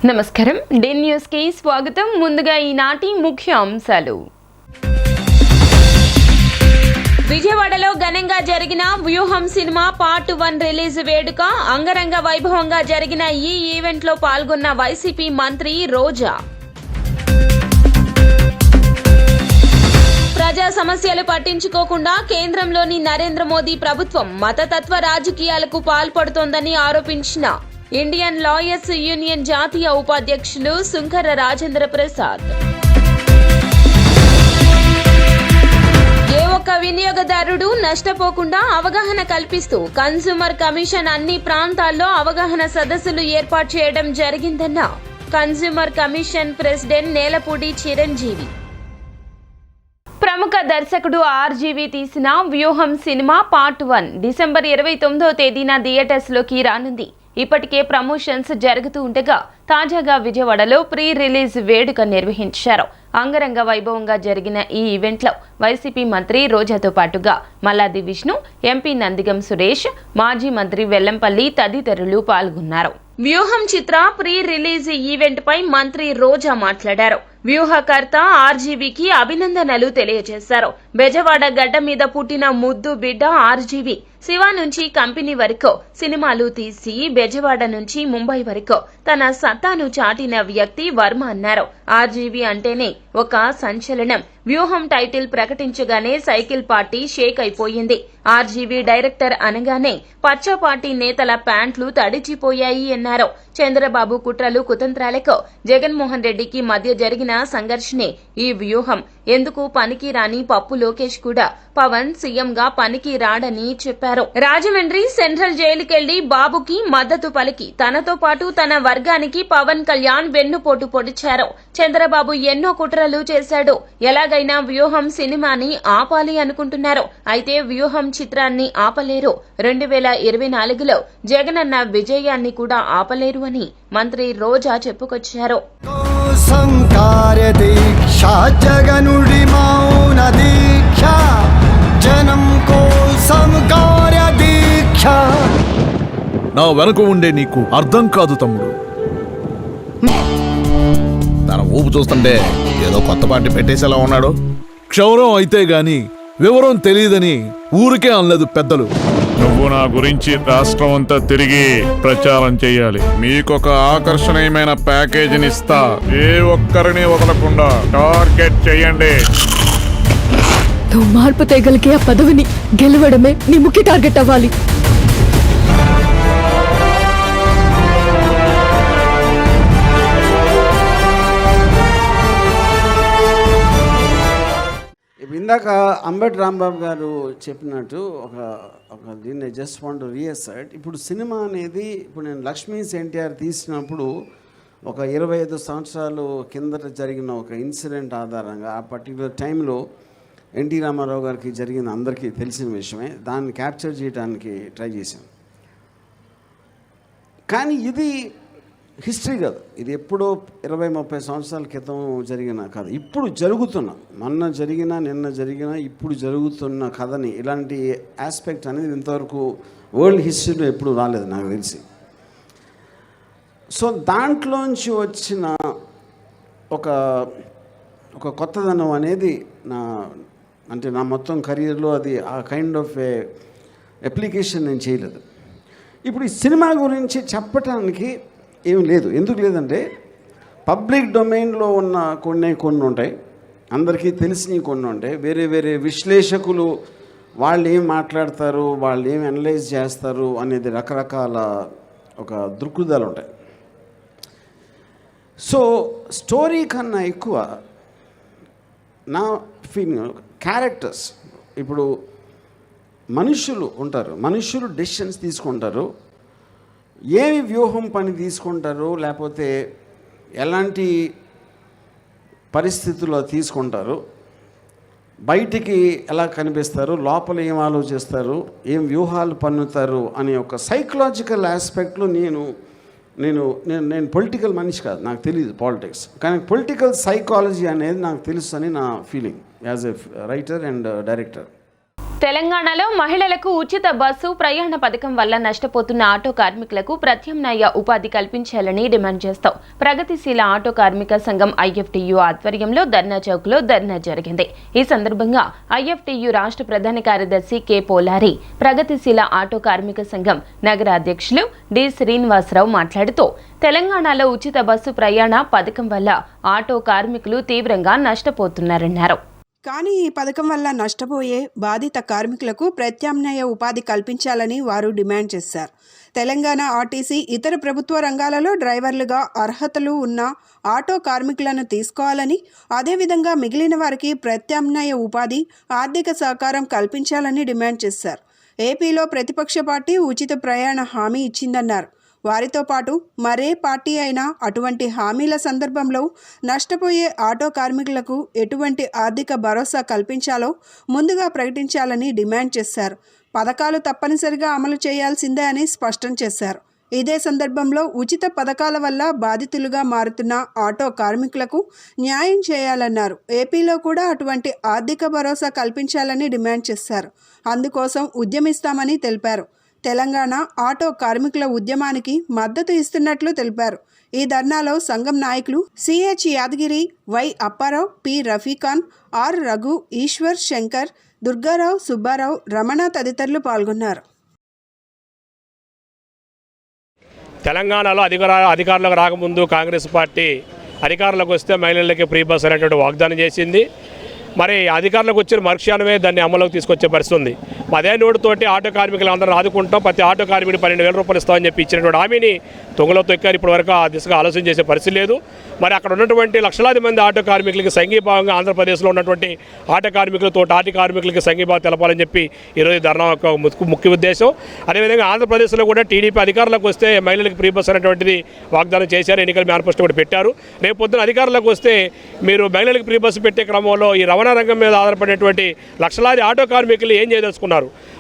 నమస్కారం D news కి స్వాగతం. ముందుగా ఈనాటి ముఖ్య అంశాలు. విజయవాడలో ఘనంగా జరిగిన వ్యూహం సినిమా పార్ట్ 1 రిలీజ్ వేడుక. అంగరంగ వైభవంగా జరిగిన ఈ ఈవెంట్ లో పాల్గొన్న వైసీపీ మంత్రి రోజా. ప్రజా సమస్యలు పట్టించుకోకుండా కేంద్రంలోని నరేంద్ర మోదీ ప్రభుత్వం మతతత్వ రాజకీయాలకు పాల్పడుతోందని ఆరోపించిన ఇండియన్ లాయర్స్ యూనియన్ జాతీయ ఉపాధ్యక్షులు సుంకర రాజేంద్ర ప్రసాద్. ఏ ఒక్క వినియోగదారుడు నష్టపోకుండా అవగాహన కల్పిస్తూ కన్స్యూమర్ కమిషన్ అన్ని ప్రాంతాల్లో అవగాహన సదస్సులు ఏర్పాటు చేయడం జరిగిందన్న consumer commission president Nelapudi Chiranjeevi. ప్రముఖ దర్శకుడు ఆర్జీవి తీసిన వ్యూహం సినిమా పార్ట్ 1 డిసెంబర్ 29వ తేదీన థియేటర్స్ లోకి రానుంది. ఇప్పటికే ప్రమోషన్స్ జరుగుతూ ఉండగా తాజాగా విజయవాడలో ప్రీ రిలీజ్ వేడుక నిర్వహించారు. అంగరంగ వైభవంగా జరిగిన ఈ ఈవెంట్లో వైసీపీ మంత్రి రోజాతో పాటుగా మల్లాది విష్ణు, ఎంపీ నందిగం సురేష్, మాజీ మంత్రి వెల్లంపల్లి తదితరులు పాల్గొన్నారు. వ్యూహం చిత్ర ప్రీ రిలీజ్ ఈవెంట్ పై మంత్రి రోజా మాట్లాడారు. వ్యూహకర్త ఆర్జీవీకి అభినందనలు తెలియజేశారు. బెజవాడ గడ్డ మీద పుట్టిన ముద్దు బిడ్డ ఆర్జీవీ శివ నుంచి కంపెనీ వరకు సినిమాలు తీసి బెజవాడ నుంచి ముంబై వరకు తన సత్తాను చాటిన వ్యక్తి వర్మ అన్నారు. ఆర్జీవీ అంటేనే ఒక సంచలనం. వ్యూహం టైటిల్ ప్రకటించగానే సైకిల్ పార్టీ షేక్ అయిపోయింది. ఆర్జీవీ డైరెక్టర్ అనగానే పచ్చ పార్టీ నేతల ప్యాంట్లు తడిచిపోయాయి అన్నారు. చంద్రబాబు కుట్రలు కుతంత్రాలకు జగన్మోహన్ రెడ్డికి మధ్య జరిగిన సంఘర్షణే ఈ వ్యూహం. ఎందుకు పనికి రాని పప్పు లోకేష్ కూడా పవన్ సీఎంగా పనికి రాడని చెప్పారు. రాజమండ్రి సెంట్రల్ జైలుకెళ్లి బాబుకి మద్దతు పలికి తనతో పాటు తన వర్గానికి పవన్ కళ్యాణ్ వెన్నుపోటు పొడిచారు. చంద్రబాబు ఎన్నో కుట్రలు చేశాడు. ఎలాగైనా వ్యూహం సినిమాని ఆపాలి అనుకుంటున్నారు. అయితే వ్యూహం చిత్రాన్ని ఆపలేరు. 2024లో జగనన్న విజయాన్ని కూడా ఆపలేరు అని మంత్రి రోజా చెప్పుకొచ్చారు. జగనుడి మౌన దీక్ష జనం కోసం కార్య దీక్ష. నా వెనక ఉండే నీకు అర్థం కాదు తమ్ముడు. తన ఊపు చూస్తుంటే ఏదో కొత్త పార్టీ పెట్టేసేలా ఉన్నాడు. క్షౌరం అయితే గాని వివరం తెలియదని ఊరికే అనలేదు పెద్దలు. నువ్వు నా గురించి రాష్ట్రం అంతా తిరిగి ప్రచారం చేయాలి. మీకొక ఆకర్షణీయమైన ప్యాకేజీని ఇస్తా. ఏ ఒక్కరిని వదలకుండా టార్గెట్ చేయండి. నువ్వు మార్పు తేగలిగే ఆ పదవిని గెలవడమే నీ ముఖ్య టార్గెట్ అవ్వాలి. ఇందాక అంబటి రాంబాబు గారు చెప్పినట్టు ఒక దీన్ని జస్ట్ వాంట్ టు రీఅసర్ట్. ఇప్పుడు సినిమా అనేది ఇప్పుడు నేను లక్ష్మీస్ ఎన్టీఆర్ తీసినప్పుడు ఒక 25 సంవత్సరాలు కిందట జరిగిన ఒక ఇన్సిడెంట్ ఆధారంగా ఆ పర్టికులర్ టైంలో ఎన్టీ రామారావు గారికి జరిగిన అందరికీ తెలిసిన విషయమే. దాన్ని క్యాప్చర్ చేయడానికి ట్రై చేశాం. కానీ ఇది హిస్టరీ కాదు. ఇది ఎప్పుడో 20-30 సంవత్సరాల క్రితం జరిగిన కథ. ఇప్పుడు జరుగుతున్న, మొన్న జరిగిన, నిన్న జరిగిన, ఇప్పుడు జరుగుతున్న కథని ఇలాంటి ఆస్పెక్ట్ అనేది ఇంతవరకు వరల్డ్ హిస్టరీలో ఎప్పుడు రాలేదు నాకు తెలిసి. సో దాంట్లోంచి వచ్చిన ఒక కొత్తదనం అనేది నా మొత్తం కెరీర్లో అది ఆ కైండ్ ఆఫ్ ఏ అప్లికేషన్ నేను చేయలేదు. ఇప్పుడు ఈ సినిమా గురించి చెప్పటానికి ఏం లేదు. ఎందుకు లేదంటే పబ్లిక్ డొమైన్లో ఉన్న కొన్ని ఉంటాయి, అందరికీ తెలిసినవి కొన్ని ఉంటాయి. వేరే వేరే విశ్లేషకులు వాళ్ళు ఏం మాట్లాడతారు, వాళ్ళు ఏం అనలైజ్ చేస్తారు అనేది రకరకాల ఒక దృక్పథాలు ఉంటాయి. సో స్టోరీ కన్నా ఎక్కువ నా ఫీలింగ్ క్యారెక్టర్స్. ఇప్పుడు మనుషులు ఉంటారు, మనుషులు డెసిషన్స్ తీసుకుంటారు. ఏమి వ్యూహం పని తీసుకుంటారు, లేకపోతే ఎలాంటి పరిస్థితుల్లో తీసుకుంటారు, బయటికి ఎలా కనిపిస్తారు, లోపల ఏం ఆలోచిస్తారు, ఏం వ్యూహాలు పన్నుతారు అనే ఒక సైకలాజికల్ ఆస్పెక్ట్లో నేను పొలిటికల్ మనిషి కాదు, నాకు తెలియదు పాలిటిక్స్. కానీ పొలిటికల్ సైకాలజీ అనేది నాకు తెలుసు అని నా feeling as a writer and director. తెలంగాణలో మహిళలకు ఉచిత బస్సు ప్రయాణ పథకం వల్ల నష్టపోతున్న ఆటో కార్మికులకు ప్రత్యామ్నాయ ఉపాధి కల్పించాలని డిమాండ్ చేస్తూ ప్రగతిశీల ఆటో కార్మిక సంఘం ఐఎఫ్టీయూ ఆధ్వర్యంలో ధర్నా చౌక్లో ధర్నా జరిగింది. ఈ సందర్భంగా ఐఎఫ్టీయూ రాష్ట్ర ప్రధాన కార్యదర్శి కె పోలారి, ప్రగతిశీల ఆటో కార్మిక సంఘం నగర అధ్యక్షులు డి శ్రీనివాసరావు మాట్లాడుతూ తెలంగాణలో ఉచిత బస్సు ప్రయాణ పథకం వల్ల ఆటో కార్మికులు తీవ్రంగా నష్టపోతున్నారన్నారు. కానీ ఈ పథకం వల్ల నష్టపోయే బాధిత కార్మికులకు ప్రత్యామ్నాయ ఉపాధి కల్పించాలని వారు డిమాండ్ చేశారు. తెలంగాణ ఆర్టీసీ ఇతర ప్రభుత్వ రంగాలలో డ్రైవర్లుగా అర్హతలు ఉన్న ఆటో కార్మికులను తీసుకోవాలని, అదేవిధంగా మిగిలిన వారికి ప్రత్యామ్నాయ ఉపాధి, ఆర్థిక సహకారం కల్పించాలని డిమాండ్ చేశారు. ఏపీలో ప్రతిపక్ష పార్టీ ఉచిత ప్రయాణ హామీ ఇచ్చిందన్నారు. వారితో పాటు మరే పార్టీ అయినా అటువంటి హామీల సందర్భంలో నష్టపోయే ఆటో కార్మికులకు ఎటువంటి ఆర్థిక భరోసా కల్పించాలో ముందుగా ప్రకటించాలని డిమాండ్ చేశారు. పథకాలు తప్పనిసరిగా అమలు చేయాల్సిందే అని స్పష్టం చేశారు. ఇదే సందర్భంలో ఉచిత పథకాల వల్ల బాధితులుగా మారుతున్న ఆటో కార్మికులకు న్యాయం చేయాలన్నారు. ఏపీలో కూడా అటువంటి ఆర్థిక భరోసా కల్పించాలని డిమాండ్ చేశారు. అందుకోసం ఉద్యమిస్తామని తెలిపారు. తెలంగాణ ఆటో కార్మికుల ఉద్యమానికి మద్దతు ఇస్తున్నట్లు తెలిపారు. ఈ ధర్నాలో సంఘం నాయకులు C H Yadagiri, Y Apparao, P Rafi Khan, R Raghu, Eshwar, Shankar, Durgarao, Subbarao, Ramana తదితరులు పాల్గొన్నారు. తెలంగాణలో అధికారంలోకి రాకముందు కాంగ్రెస్ పార్టీ అధికారంలోకి వస్తే మహిళలకి ఫ్రీ బస్ అనేటువంటి వాగ్దానం చేసింది. మరి అధికారంలోకి వచ్చిన మరుక్షణమే దాన్ని అమలులోకి తీసుకొచ్చే పరిస్థితి ఉంది. అదే నోటుతోటి ఆటో కార్మికులు అందరూ ఆదుకుంటాం, ప్రతి ఆటో కార్మికుడు 12,000 రూపాయలు ఇస్తామని చెప్పి ఇచ్చినటువంటి హామీని తొంగలో తొక్కారు. ఇప్పటి వరకు ఆ దిశగా ఆలోచన చేసే పరిస్థితి లేదు. మరి అక్కడ ఉన్నటువంటి లక్షలాది మంది ఆటో కార్మికులకి సంఘీభావంగా ఆంధ్రప్రదేశ్లో ఉన్నటువంటి ఆటో కార్మికులతో ఆటో కార్మికులకి సంఘీభావం తెలపాలని చెప్పి ఈరోజు ధర్నా యొక్క ముఖ్య ఉద్దేశం. అదేవిధంగా ఆంధ్రప్రదేశ్లో కూడా టీడీపీ అధికారంలోకి వస్తే మహిళలకు ఫ్రీ బస్ అనేటువంటిది వాగ్దానం చేశారు. ఎన్నికల మేనిఫెస్టో కూడా పెట్టారు. రేపు పొద్దున అధికారంలోకి వస్తే మీరు మహిళలకు ఫ్రీ బస్సు పెట్టే క్రమంలో ఈ రవాణా రంగం మీద ఆధారపడేటువంటి లక్షలాది ఆటో కార్మికులు ఏం చేయదలుచుకున్నారు?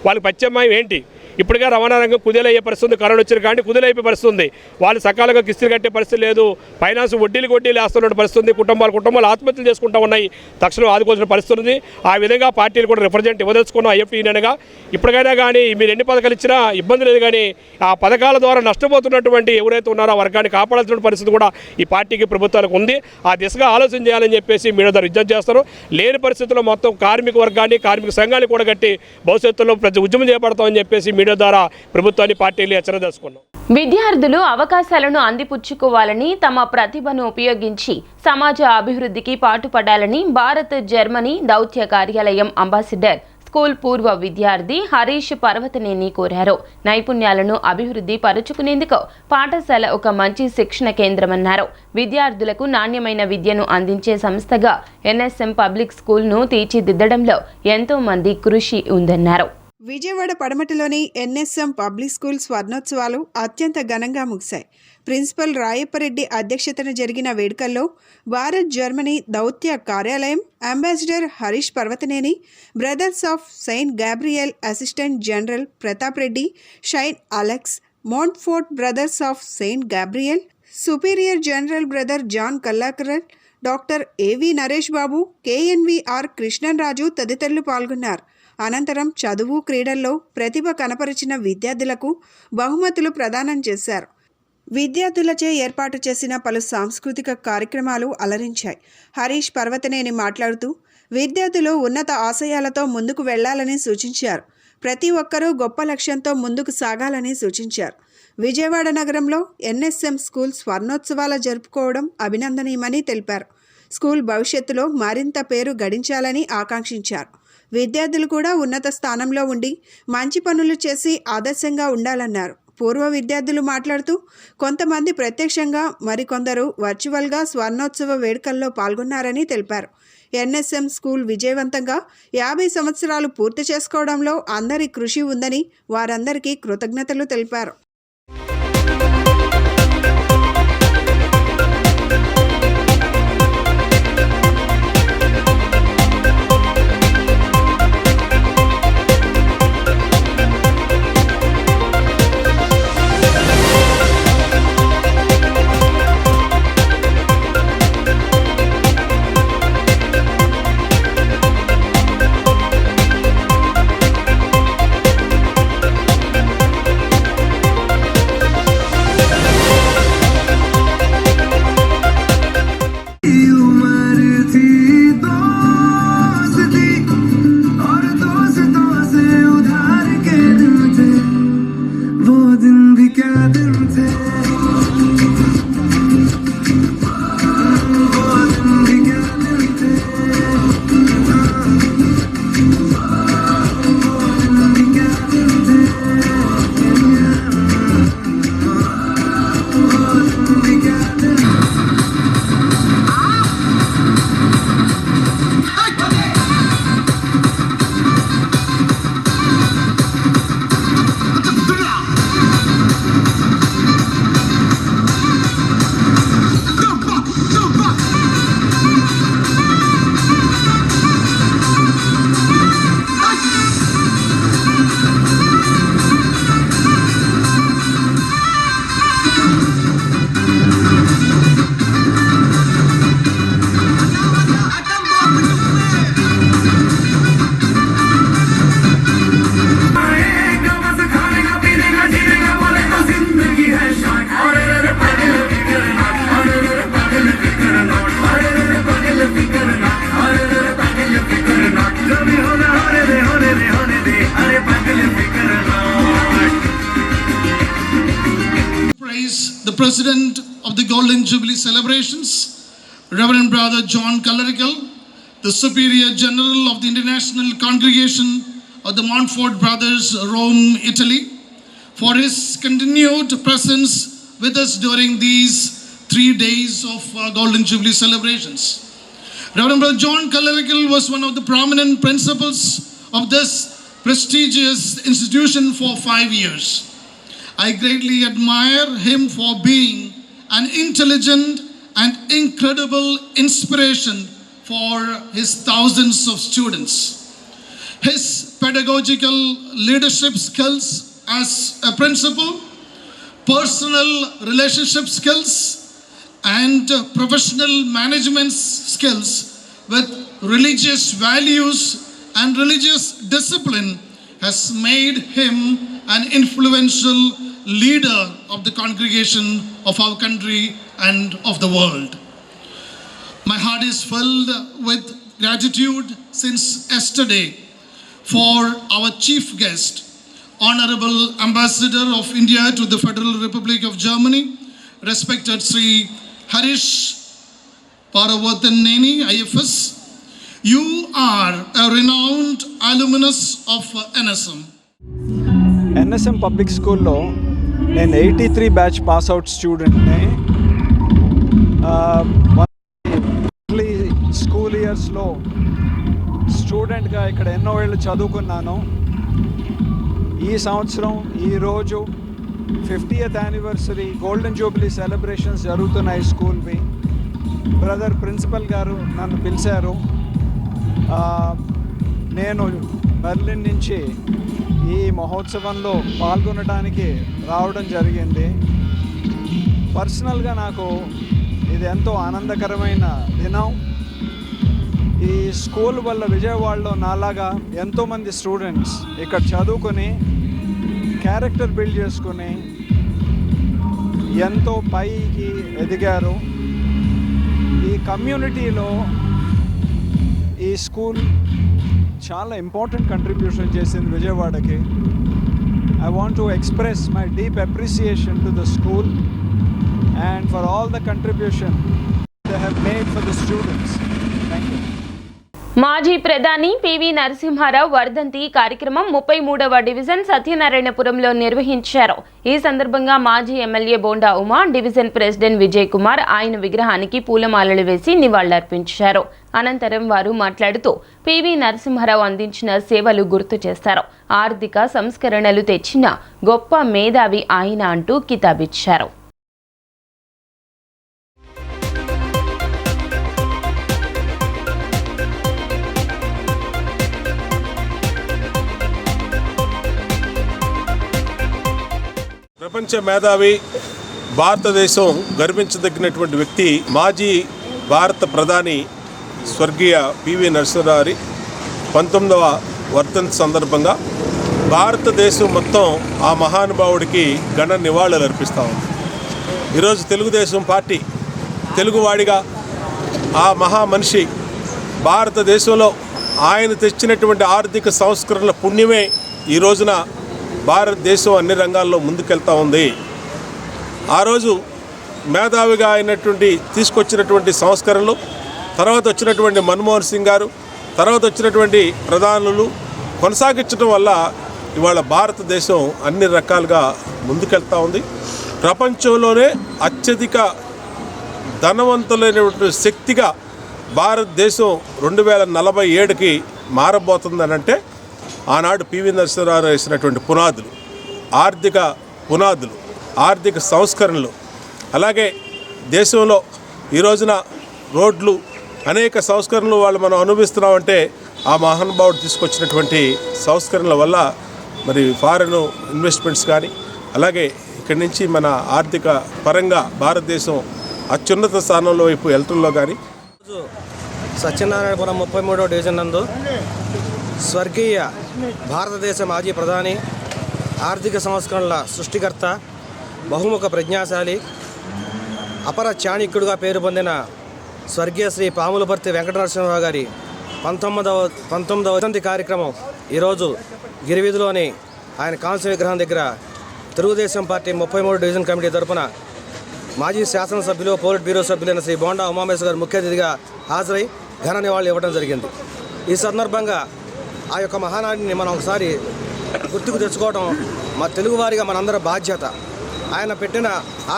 వాళ్ళకి ప్రత్యామ్నాయం ఏంటి? ఇప్పటికే రవాణా రంగం కుదేలయ్యే పరిస్థితి, కరోనా వచ్చిన కానీ కుదేలైపోయే పరిస్థితి ఉంది. వాళ్ళు సకాలంగా కిస్తులు కట్టే పరిస్థితి లేదు. ఫైనాన్స్ వడ్డీలు వేస్తున్న పరిస్థితి, కుటుంబాలు ఆత్మహత్యలు చేసుకుంటూ ఉన్నాయి. తక్షణం ఆదుకోవాల్సిన పరిస్థితి ఉంది. ఆ విధంగా పార్టీలు కూడా రిప్రజెంట్ ఇవ్వదలుచుకున్నాం. ఐఎఫ్టీనగా ఇప్పటికైనా కానీ మీరు ఎన్ని పథకాలు ఇచ్చినా ఇబ్బంది లేదు, కానీ ఆ పథకాల ద్వారా నష్టపోతున్నటువంటి ఎవరైతే ఉన్నారో ఆ వర్గాన్ని కాపాడాల్సిన పరిస్థితి కూడా ఈ పార్టీకి, ప్రభుత్వాలకు ఉంది. ఆ దిశగా ఆలోచన చేయాలని చెప్పేసి మీడియా ద్వారా విజ్ఞప్తి చేస్తారు. లేని పరిస్థితుల్లో మొత్తం కార్మిక వర్గాన్ని, కార్మిక సంఘాన్ని కూడా కట్టి భవిష్యత్తులో ప్రతి ఉద్యమం చేపడతామని చెప్పేసి మీడియా ద్వారా ప్రభుత్వాన్ని, పార్టీలు హెచ్చరించుకున్నాం. విద్యార్థులు అవకాశాలను అందిపుచ్చుకోవాలని, తమ ప్రతిభను ఉపయోగించి సమాజ అభివృద్ధికి పాటుపడాలని భారత్ జర్మనీ దౌత్య కార్యాలయం అంబాసిడర్ స్కూల్ పూర్వ విద్యార్థి హరీష్ పర్వతనేని కోరారు. నైపుణ్యాలను అభివృద్ధి పరుచుకునేందుకు పాఠశాల ఒక మంచి శిక్షణ కేంద్రమన్నారు. విద్యార్థులకు నాణ్యమైన విద్యను అందించే సంస్థగా ఎన్ఎస్ఎం పబ్లిక్ స్కూల్ను తీర్చిదిద్దడంలో ఎంతో మంది కృషి ఉందన్నారు. విజయవాడ పడమటిలోని ఎన్ఎస్ఎం పబ్లిక్ స్కూల్ స్వర్ణోత్సవాలు అత్యంత ఘనంగా ముగిశాయి. ప్రిన్సిపల్ రాయప్పరెడ్డి అధ్యక్షతన జరిగిన వేడుకల్లో భారత్ జర్మనీ దౌత్య కార్యాలయం ambassador Harish Parvathaneni, brothers of Saint Gabriel assistant general Pratap Reddy, Shine Alex, Montfort brothers of Saint Gabriel, superior general brother John Kallakaral, doctor A V Naresh బాబు, కేఎన్విఆర్ కృష్ణన్ రాజు తదితరులు పాల్గొన్నారు. అనంతరం చదువు, క్రీడల్లో ప్రతిభ కనపరిచిన విద్యార్థులకు బహుమతులు ప్రదానం చేశారు. విద్యార్థులచే ఏర్పాటు చేసిన పలు సాంస్కృతిక కార్యక్రమాలు అలరించాయి. హరీష్ పర్వతనేని మాట్లాడుతూ విద్యార్థులు ఉన్నత ఆశయాలతో ముందుకు వెళ్లాలని సూచించారు. ప్రతి ఒక్కరూ గొప్ప లక్ష్యంతో ముందుకు సాగాలని సూచించారు. విజయవాడ నగరంలో ఎన్ఎస్ఎం స్కూల్ స్వర్ణోత్సవాల జరుపుకోవడం అభినందనీయమని తెలిపారు. స్కూల్ భవిష్యత్తులో మరింత పేరు గడించాలని ఆకాంక్షించారు. విద్యార్థులు కూడా ఉన్నత స్థానంలో ఉండి మంచి పనులు చేసి ఆదర్శంగా ఉండాలన్నారు. పూర్వ విద్యార్థులు మాట్లాడుతూ కొంతమంది ప్రత్యక్షంగా, మరికొందరు వర్చువల్గా స్వర్ణోత్సవ వేడుకల్లో పాల్గొన్నారని తెలిపారు. ఎన్ఎస్ఎం స్కూల్ విజయవంతంగా 50 సంవత్సరాలు పూర్తి చేసుకోవడంలో అందరి కృషి ఉందని వారందరికీ కృతజ్ఞతలు తెలిపారు. President of the Golden Jubilee celebrations, Reverend Brother John Clerical, the Superior General of the International Congregation of the Montfort Brothers, Rome, Italy, for his continued presence with us during these 3 days of Golden Jubilee celebrations. Reverend Brother John Clerical was one of the prominent principals of this prestigious institution for 5 years. I greatly admire him for being an intelligent and incredible inspiration for his thousands of students. His pedagogical leadership skills as a principal, personal relationship skills, and professional management skills with religious values and religious discipline has made him an influential leader of the congregation of our country and of the world. My heart is filled with gratitude since yesterday for our chief guest, Honorable Ambassador of India to the Federal Republic of Germany, respected Sri Harish Paravathaneni, IFS. You are a renowned alumnus of NSM. NSM public స్కూల్లో నేను 83 batch pass out స్టూడెంట్ని. School ఇయర్స్లో స్టూడెంట్గా ఇక్కడ ఎన్నో ఏళ్ళు చదువుకున్నాను. ఈ సంవత్సరం ఈరోజు 50th anniversary golden Jubilee celebrations జరుగుతున్నాయి స్కూల్వి. బ్రదర్ ప్రిన్సిపల్ గారు నన్ను పిలిచారు. నేను బెర్లిన్ నుంచి ఈ మహోత్సవంలో పాల్గొనడానికి రావడం జరిగింది. పర్సనల్గా నాకు ఇది ఎంతో ఆనందకరమైన దినం. ఈ స్కూల్ వల్ల విజయవాడలో నాలాగా ఎంతోమంది స్టూడెంట్స్ ఇక్కడ చదువుకొని క్యారెక్టర్ బిల్డ్ చేసుకుని ఎంతో పైకి ఎదిగారు. ఈ కమ్యూనిటీలో ఈ స్కూల్ చాలా ఇంపార్టెంట్ కంట్రిబ్యూషన్ చేసింది విజయవాడకి. I want to express my deep appreciation to the school and for all the contribution they have made for the students. Thank you. మాజీ ప్రధాని పివి నరసింహారావు వర్ధంతి కార్యక్రమం 33వ డివిజన్ సత్యనారాయణపురంలో నిర్వహించారు. ఈ సందర్భంగా మాజీ MLA bonda Uma, division president Vijay Kumar ఆయన విగ్రహానికి పూలమాలలు వేసి నివాళులర్పించారు. అనంతరం వారు మాట్లాడుతూ పివి నరసింహారావు అందించిన సేవలు గుర్తు చేశారు. ఆర్థిక సంస్కరణలు తెచ్చిన గొప్ప మేధావి ఆయన అంటూ కితాబిచ్చారు. ప్రపంచ మేధావి, భారతదేశం గర్వించదగినటువంటి వ్యక్తి మాజీ భారత ప్రధాని స్వర్గీయ పివి నరసింహారావు 19వ వర్ధంతి సందర్భంగా భారతదేశం మొత్తం ఆ మహానుభావుడికి ఘన నివాళులు అర్పిస్తూ ఉంది. ఈరోజు తెలుగుదేశం పార్టీ తెలుగువాడిగా ఆ మహామనిషి భారతదేశంలో ఆయన తెచ్చినటువంటి ఆర్థిక సంస్కరణల పుణ్యమే ఈ రోజున భారతదేశం అన్ని రంగాల్లో ముందుకెళ్తూ ఉంది. ఆ రోజు మేధావిగా అయినటువంటి తీసుకొచ్చినటువంటి సంస్కరణలు, తర్వాత వచ్చినటువంటి మన్మోహన్ సింగ్ గారు, తర్వాత వచ్చినటువంటి ప్రధానులు కొనసాగించడం వల్ల ఇవాళ భారతదేశం అన్ని రకాలుగా ముందుకెళ్తూ ఉంది. ప్రపంచంలోనే అత్యధిక ధనవంతులైనటువంటి శక్తిగా భారతదేశం 2047కి మారబోతుందనంటే ఆనాడు పివి నరసింహారావు వేసినటువంటి పునాదులు, ఆర్థిక పునాదులు, ఆర్థిక సంస్కరణలు, అలాగే దేశంలో ఈ రోజున రోడ్లు అనేక సంస్కరణలు వాళ్ళు మనం అనుభవిస్తున్నామంటే ఆ మహానుభావుడు తీసుకొచ్చినటువంటి సంస్కరణల వల్ల మరి ఫారెన్ ఇన్వెస్ట్మెంట్స్ కానీ, అలాగే ఇక్కడి నుంచి మన ఆర్థిక పరంగా భారతదేశం అత్యున్నత స్థానంలో వైపు వెళ్తుందో కానీ. సత్యనారాయణపురం 33వ డివిజన్ నందు స్వర్గీయ భారతదేశ మాజీ ప్రధాని, ఆర్థిక సంస్కరణల సృష్టికర్త, బహుముఖ ప్రజ్ఞాశాలి, అపర చాణక్యుడిగా పేరు పొందిన స్వర్గీయ శ్రీ పాములపర్తి వెంకట నరసింహారావు గారి 19వ వర్ధంతి కార్యక్రమం ఈరోజు గిరివీధిలోని ఆయన కాంస్య విగ్రహం దగ్గర తెలుగుదేశం పార్టీ 33 డివిజన్ కమిటీ తరఫున మాజీ శాసనసభ్యులు పోలిట్ బ్యూరో సభ్యులైన శ్రీ బోండా ఉమామేశ్వర్ గారు ముఖ్య అతిథిగా హాజరై ఘన నివాళులు ఇవ్వడం జరిగింది. ఈ సందర్భంగా ఆ యొక్క మహానాడిని మనం ఒకసారి గుర్తుకు తెచ్చుకోవడం మా తెలుగువారిగా మనందరి బాధ్యత. ఆయన పెట్టిన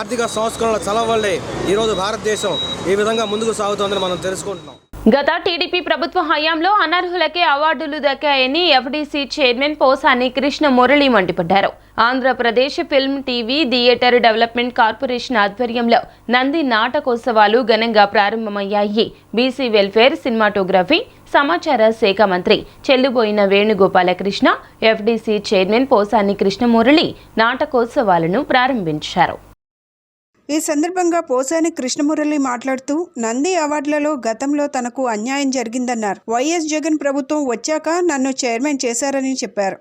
ఆర్థిక సంస్కరణల చలవ వల్లే ఈరోజు భారతదేశం ఈ విధంగా ముందుకు సాగుతోందని మనం తెలుసుకుంటున్నాం. గత టీడీపీ ప్రభుత్వ హయాంలో అనర్హులకే అవార్డులు దక్కాయని ఎఫ్డీసీ చైర్మన్ పోసాని కృష్ణ మురళి మండిపడ్డారు. Andhra Pradesh film TV theatre development corporation ఆధ్వర్యంలో నంది నాటకోత్సవాలు ఘనంగా ప్రారంభమయ్యాయి. బీసీ వెల్ఫేర్, సినిమాటోగ్రఫీ, సమాచార శాఖ మంత్రి చెల్లుబోయిన వేణుగోపాలకృష్ణ, ఎఫ్డీసీ చైర్మన్ పోసాని కృష్ణమురళి నాటకోత్సవాలను ప్రారంభించారు. ఈ సందర్భంగా పోసాని కృష్ణమురళి మాట్లాడుతూ నంది అవార్డులలో గతంలో తనకు అన్యాయం జరిగిందన్నారు. వైఎస్ జగన్ ప్రభుత్వం వచ్చాక నన్ను చైర్మన్ చేశారని చెప్పారు.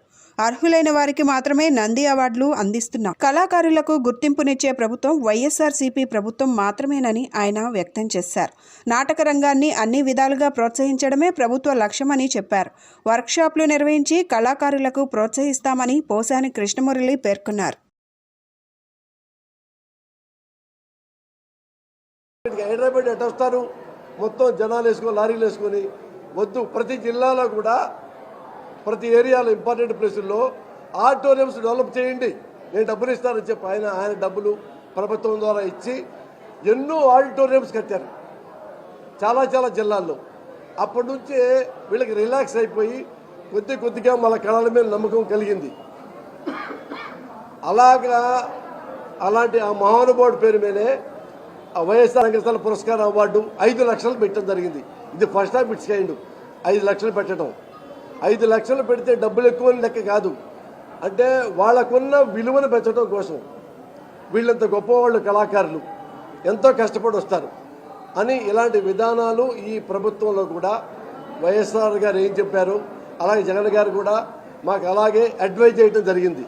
అర్హులైన వారికి మాత్రమే నంది అవార్డులు అందిస్తున్నాం. కళాకారులకు గుర్తింపునిచ్చే ప్రభుత్వం వైఎస్ఆర్సీపీ ప్రభుత్వం మాత్రమేనని ఆయన వ్యక్తం చేశారు. నాటక రంగాన్ని అన్ని విధాలుగా ప్రోత్సహించడమే ప్రభుత్వ లక్ష్యమని చెప్పారు. వర్క్షాప్లు నిర్వహించి కళాకారులకు ప్రోత్సహిస్తామని పోసాని కృష్ణమురళి పేర్కొన్నారు. హైదరాబాద్ ఎట్ వస్తారు, మొత్తం జనాలు వేసుకొని లారీలు వేసుకొని వద్దు. ప్రతి జిల్లాలో కూడా ప్రతి ఏరియాలో ఇంపార్టెంట్ ప్లేసుల్లో ఆడిటోరియంస్ డెవలప్ చేయండి, నేను డబ్బులు ఇస్తానని చెప్పి ఆయన డబ్బులు ప్రభుత్వం ద్వారా ఇచ్చి ఎన్నో ఆడిటోరియంస్ కట్టారు చాలా చాలా జిల్లాల్లో. అప్పటి నుంచే వీళ్ళకి రిలాక్స్ అయిపోయి కొద్దిగా మన కళల మీద నమ్మకం కలిగింది. అలాంటి ఆ మహానుభావుడి పేరు మీదే ఆ వైఎస్ఆర్ రంగస్థల పురస్కార అవార్డు 5 లక్షలు పెట్టడం జరిగింది. ఇది ఫస్ట్ టైం ఇట్స్ కైండ్. 5 లక్షలు పెట్టడం, 5 లక్షలు పెడితే డబ్బులు ఎక్కువ లెక్క కాదు, అంటే వాళ్ళకున్న విలువను పెంచడం కోసం. వీళ్ళంత గొప్పవాళ్ళు కళాకారులు ఎంతో కష్టపడి వస్తారు అని ఇలాంటి విధానాలు ఈ ప్రభుత్వంలో కూడా వైఎస్ఆర్ గారు ఏం చెప్పారు, అలాగే జగన్ గారు కూడా మాకు అలాగే అడ్వైజ్ చేయడం జరిగింది.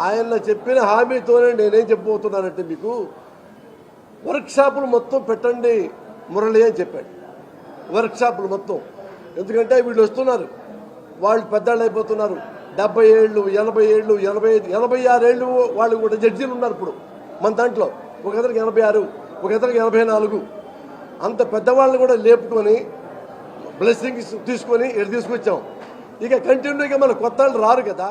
ఆయన చెప్పిన హామీతోనే నేనేం చెప్పబోతున్నానంటే, మీకు వర్క్షాపులు మొత్తం పెట్టండి మురళి అని చెప్పాడు. వర్క్షాపులు మొత్తం, ఎందుకంటే వీళ్ళు వస్తున్నారు, వాళ్ళు పెద్దవాళ్ళు అయిపోతున్నారు. 70 ఏళ్ళు, 80 ఏళ్ళు, 85, 86 ఏళ్ళు వాళ్ళు కూడా జడ్జీలు ఉన్నారు ఇప్పుడు మన దాంట్లో. ఒక ఇతనికి 86, ఒక ఇతనికి 84. అంత పెద్దవాళ్ళని కూడా లేపుకొని బ్లెస్సింగ్స్ తీసుకొని ఎటు తీసుకొచ్చాం. ఇక కంటిన్యూగా మన కొత్త వాళ్ళు రారు కదా.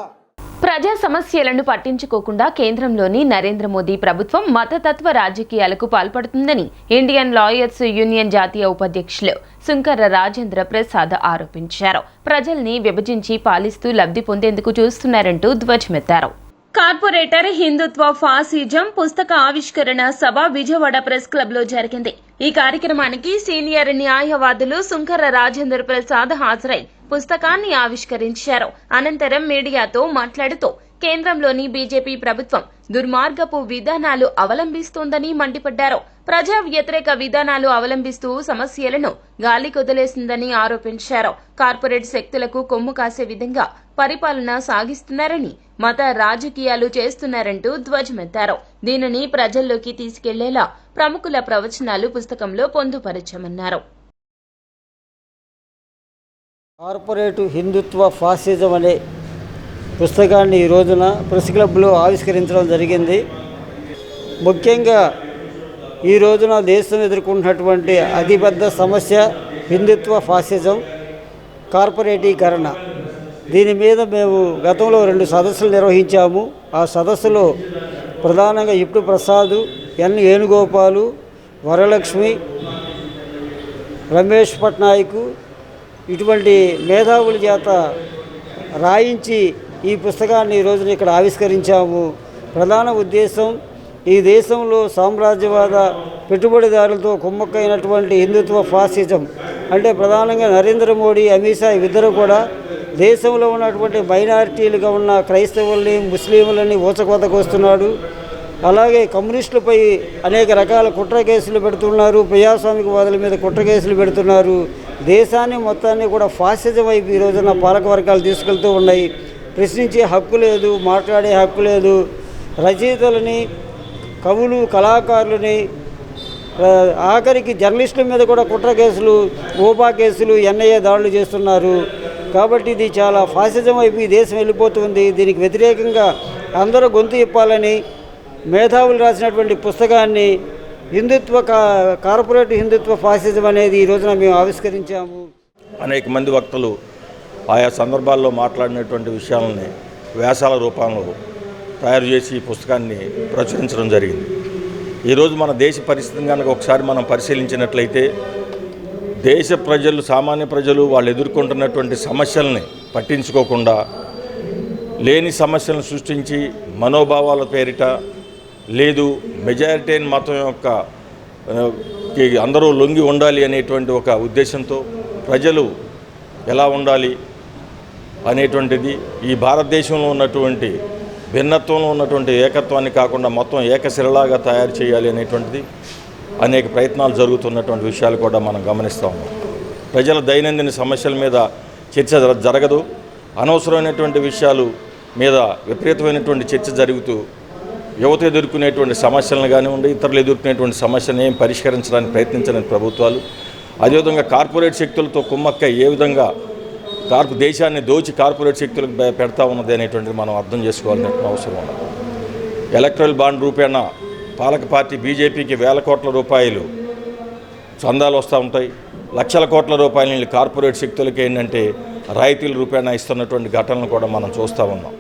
ప్రజా సమస్యలను పట్టించుకోకుండా కేంద్రంలోని నరేంద్ర మోదీ ప్రభుత్వం మతతత్వ రాజకీయాలకు పాల్పడుతుందని ఇండియన్ లాయర్స్ యూనియన్ జాతీయ ఉపాధ్యక్షులు సుంకర రాజేంద్ర ప్రసాద్ ఆరోపించారు. ప్రజల్ని విభజించి పాలిస్తూ లబ్ధి పొందేందుకు చూస్తున్నారంటూ ధ్వజమెత్తారు. కార్పొరేటర్ హిందుత్వ ఫాసిజం పుస్తక ఆవిష్కరణ సభ విజయవాడ ప్రెస్ క్లబ్ లో జరిగింది. ఈ కార్యక్రమానికి సీనియర్ న్యాయవాదులు సుంకర రాజేంద్ర ప్రసాద్ హాజరై పుస్తకాన్ని ఆవిష్కరించారు. అనంతరం మీడియాతో మాట్లాడుతూ కేంద్రంలోని బీజేపీ ప్రభుత్వం దుర్మార్గపు విధానాలు అవలంబిస్తోందని మండిపడ్డారు. ప్రజా వ్యతిరేక విధానాలు అవలంబిస్తూ సమస్యలను గాలికొదిలేసిందని ఆరోపించారు. కార్పొరేట్ శక్తులకు కొమ్ము కాసే విధంగా పరిపాలన సాగిస్తున్నారని, మత రాజకీయాలు చేస్తున్నారంటూ ధ్వజమెత్తారు. దీనిని ప్రజల్లోకి తీసుకెళ్లేలా ప్రముఖుల ప్రవచనాలు పుస్తకంలో పొందుపరచమన్నారు. కార్పొరేటు హిందుత్వ ఫాసిజం అనే పుస్తకాన్ని ఈ రోజున ప్రెస్ క్లబ్లో ఆవిష్కరించడం జరిగింది. ముఖ్యంగా ఈ రోజున దేశం ఎదుర్కొంటున్నటువంటి అతిపెద్ద సమస్య హిందుత్వ ఫాసిజం, కార్పొరేటీకరణ. దీని మీద మేము గతంలో 2 సదస్సులు నిర్వహించాము. ఆ సదస్సులో ప్రధానంగా ఇప్పుడు ప్రసాద్, ఎన్ వేణుగోపాలు, వరలక్ష్మి, రమేష్ పట్నాయక్ ఇటువంటి మేధావుల చేత రాయించి ఈ పుస్తకాన్ని ఈ రోజున ఇక్కడ ఆవిష్కరించాము. ప్రధాన ఉద్దేశం ఈ దేశంలో సామ్రాజ్యవాద పెట్టుబడిదారులతో కుమ్మక్కైనటువంటి హిందుత్వ ఫాసిజం అంటే ప్రధానంగా నరేంద్ర మోడీ, అమిత్ షా ఇద్దరు కూడా దేశంలో ఉన్నటువంటి మైనారిటీలుగా ఉన్న క్రైస్తవుల్ని, ముస్లింలని ఊచకోతకొస్తున్నాడు. అలాగే కమ్యూనిస్టులపై అనేక రకాల కుట్ర కేసులు పెడుతున్నారు, ప్రజాస్వామికవాదుల మీద కుట్ర కేసులు పెడుతున్నారు. దేశాన్ని మొత్తాన్ని కూడా ఫాసిజం వైపు ఈ రోజున పాలకవర్గాలు తీసుకెళ్తూ ఉన్నాయి. ప్రశ్నించే హక్కు లేదు, మాట్లాడే హక్కు లేదు. రచయితలని, కవులు, కళాకారులని, ఆఖరికి జర్నలిస్టుల మీద కూడా కుట్ర కేసులు, ఓబా కేసులు, ఎన్ఐఏ దాడులు చేస్తున్నారు. కాబట్టి ఇది చాలా ఫాసిజం వైపు ఈ దేశం వెళ్ళిపోతుంది. దీనికి వ్యతిరేకంగా అందరూ గొంతు ఇప్పాలని మేధావులు రాసినటువంటి పుస్తకాన్ని కార్పొరేట్ హిందుత్వ ఫాసిజం అనేది ఈ రోజున మేము ఆవిష్కరించాము. అనేక మంది వక్తలు ఆయా సందర్భాల్లో మాట్లాడినటువంటి విషయాలని వ్యాసాల రూపంలో తయారు చేసి ఈ పుస్తకాన్ని ప్రచురించడం జరిగింది. ఈరోజు మన దేశ పరిస్థితిని కనుక ఒకసారి మనం పరిశీలించినట్లయితే దేశ ప్రజలు, సామాన్య ప్రజలు వాళ్ళు ఎదుర్కొంటున్నటువంటి సమస్యల్ని పట్టించుకోకుండా లేని సమస్యలను సృష్టించి మనోభావాల పేరిట లేదు మెజారిటైన్ మతం యొక్క అందరూ లొంగి ఉండాలి అనేటువంటి ఒక ఉద్దేశంతో ప్రజలు ఎలా ఉండాలి అనేటువంటిది, ఈ భారతదేశంలో ఉన్నటువంటి భిన్నత్వంలో ఉన్నటువంటి ఏకత్వాన్ని కాకుండా మొత్తం ఏకశిలలాగా తయారు చేయాలి అనేటువంటిది అనేక ప్రయత్నాలు జరుగుతున్నటువంటి విషయాలు కూడా మనం గమనిస్తూ ఉన్నాం. ప్రజల దైనందిన సమస్యల మీద చర్చ జరగదు, అనవసరమైనటువంటి విషయాలు మీద విపరీతమైనటువంటి చర్చ జరుగుతూ యువత ఎదుర్కొనేటువంటి సమస్యలను కానివ్వండి, ఇతరులు ఎదుర్కొనేటువంటి సమస్యలను ఏం పరిష్కరించడానికి ప్రయత్నించని ప్రభుత్వాలు, అదేవిధంగా కార్పొరేట్ శక్తులతో కుమ్మక్క ఏ విధంగా దేశాన్ని దోచి కార్పొరేట్ శక్తులకు పెడతా ఉన్నది అనేటువంటిది మనం అర్థం చేసుకోవాల్సిన అవసరం ఉంది. ఎలక్ట్రల్ బాండ్ రూపేణా పాలక పార్టీ బీజేపీకి వేల కోట్ల రూపాయలు చందాలు వస్తూ ఉంటాయి. లక్షల కోట్ల రూపాయలని కార్పొరేట్ శక్తులకి ఏంటంటే రాయితీల రూపేణా ఇస్తున్నటువంటి ఘటనలు కూడా మనం చూస్తూ ఉన్నాం.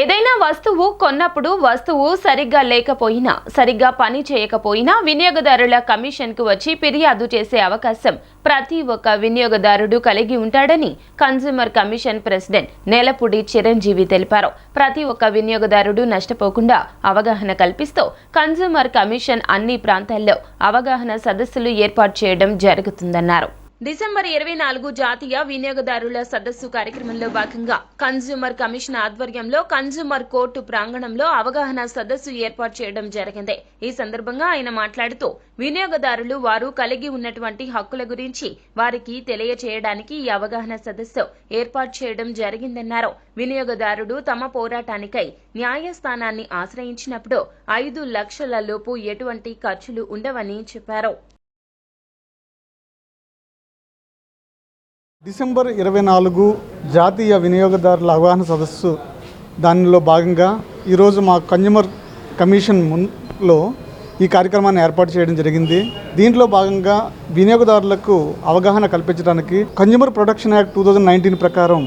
ఏదైనా వస్తువు కొన్నప్పుడు వస్తువు సరిగ్గా లేకపోయినా, సరిగ్గా పని చేయకపోయినా వినియోగదారుల కమిషన్కు వచ్చి ఫిర్యాదు చేసే అవకాశం ప్రతి ఒక్క వినియోగదారుడు కలిగి ఉంటాడని consumer commission president Nelapudi Chiranjeevi తెలిపారు. ప్రతి ఒక్క వినియోగదారుడు నష్టపోకుండా అవగాహన కల్పిస్తూ కన్స్యూమర్ కమిషన్ అన్ని ప్రాంతాల్లో అవగాహన సదస్సులు ఏర్పాటు చేయడం జరుగుతుందన్నారు. డిసెంబర్ 24 జాతీయ వినియోగదారుల సదస్సు కార్యక్రమంలో భాగంగా కన్స్యూమర్ కమిషన్ ఆధ్వర్యంలో కన్స్యూమర్ కోర్టు ప్రాంగణంలో అవగాహన సదస్సు ఏర్పాటు చేయడం జరిగింది. ఈ సందర్భంగా ఆయన మాట్లాడుతూ వినియోగదారులు వారు కలిగి ఉన్నటువంటి హక్కుల గురించి వారికి తెలియచేయడానికి ఈ అవగాహన సదస్సు ఏర్పాటు చేయడం జరిగిందన్నారు. వినియోగదారుడు తమ పోరాటానికై న్యాయస్థానాన్ని ఆశ్రయించినప్పుడు 5 లక్షల లోపు ఎటువంటి ఖర్చులు ఉండవని చెప్పారు. డిసెంబర్ 24 జాతీయ వినియోగదారుల అవగాహన సదస్సు దానిలో భాగంగా ఈరోజు మా కన్జ్యూమర్ కమిషన్లో ఈ కార్యక్రమాన్ని ఏర్పాటు చేయడం జరిగింది. దీంట్లో భాగంగా వినియోగదారులకు అవగాహన కల్పించడానికి కన్జ్యూమర్ ప్రొటెక్షన్ యాక్ట్ 2019 ప్రకారం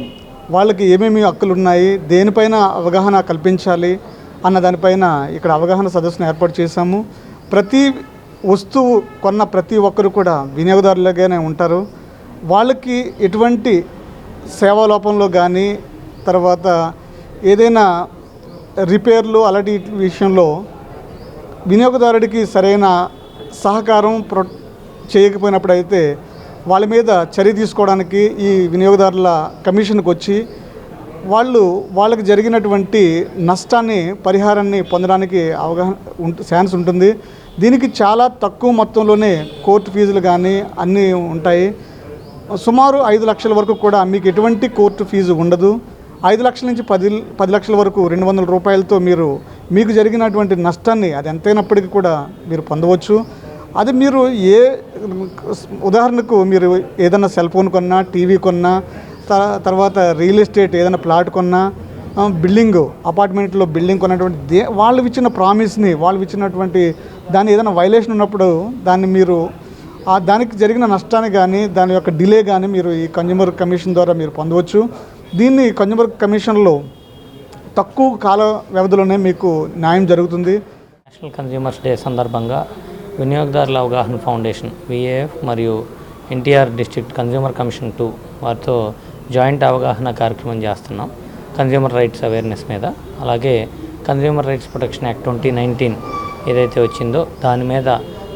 వాళ్ళకి ఏమేమి హక్కులు ఉన్నాయి, దేనిపైన అవగాహన కల్పించాలి అన్న దానిపైన ఇక్కడ అవగాహన సదస్సును ఏర్పాటు చేశాము. ప్రతి వస్తువు కొన్న ప్రతి ఒక్కరు కూడా వినియోగదారులుగానే ఉంటారు. వాళ్ళకి ఎటువంటి సేవా లోపంలో కానీ తర్వాత ఏదైనా రిపేర్లు అలాంటి విషయంలో వినియోగదారుడికి సరైన సహకారం చేయకపోయినప్పుడైతే వాళ్ళ మీద చర్య తీసుకోవడానికి ఈ వినియోగదారుల కమిషన్కి వచ్చి వాళ్ళకి జరిగినటువంటి నష్టాన్ని పరిహారాన్ని పొందడానికి ఛాన్స్ ఉంటుంది. దీనికి చాలా తక్కువ మొత్తంలోనే కోర్టు ఫీజులు కానీ అన్నీ ఉంటాయి. సుమారు 5 లక్షల వరకు కూడా మీకు ఎటువంటి కోర్టు ఫీజు ఉండదు. 5 లక్షల నుంచి 10 లక్షల వరకు 200 రూపాయలతో మీకు జరిగినటువంటి నష్టాన్ని అది ఎంతైనప్పటికీ కూడా మీరు పొందవచ్చు. అది మీరు ఉదాహరణకు మీరు ఏదైనా సెల్ ఫోన్ కొన్నా, టీవీ కొన్నా, తర్వాత రియల్ ఎస్టేట్ ఏదైనా ప్లాట్ కొన్నా, అపార్ట్మెంట్లో బిల్డింగ్ కొన్నటువంటి వాళ్ళు ఇచ్చిన ప్రామిస్ని, వాళ్ళు ఇచ్చినటువంటి దాన్ని ఏదైనా వైలేషన్ ఉన్నప్పుడు దాన్ని మీరు దానికి జరిగిన నష్టాన్ని కానీ దాని యొక్క డిలే కానీ మీరు ఈ కన్జ్యూమర్ కమిషన్ ద్వారా మీరు పొందవచ్చు. దీన్ని కన్జ్యూమర్ కమిషన్లో తక్కువ కాల వ్యవధిలోనే మీకు న్యాయం జరుగుతుంది. నేషనల్ కన్జ్యూమర్స్ డే సందర్భంగా వినియోగదారుల అవగాహన ఫౌండేషన్ విఏఎఫ్ మరియు ఎన్టీఆర్ డిస్ట్రిక్ట్ కన్జ్యూమర్ కమిషన్ 2 వారితో జాయింట్ అవగాహన కార్యక్రమం చేస్తున్నాం కన్జ్యూమర్ రైట్స్ అవేర్నెస్ మీద. అలాగే కన్జ్యూమర్ రైట్స్ ప్రొటెక్షన్ యాక్ట్ 2019 ఏదైతే వచ్చిందో దాని మీద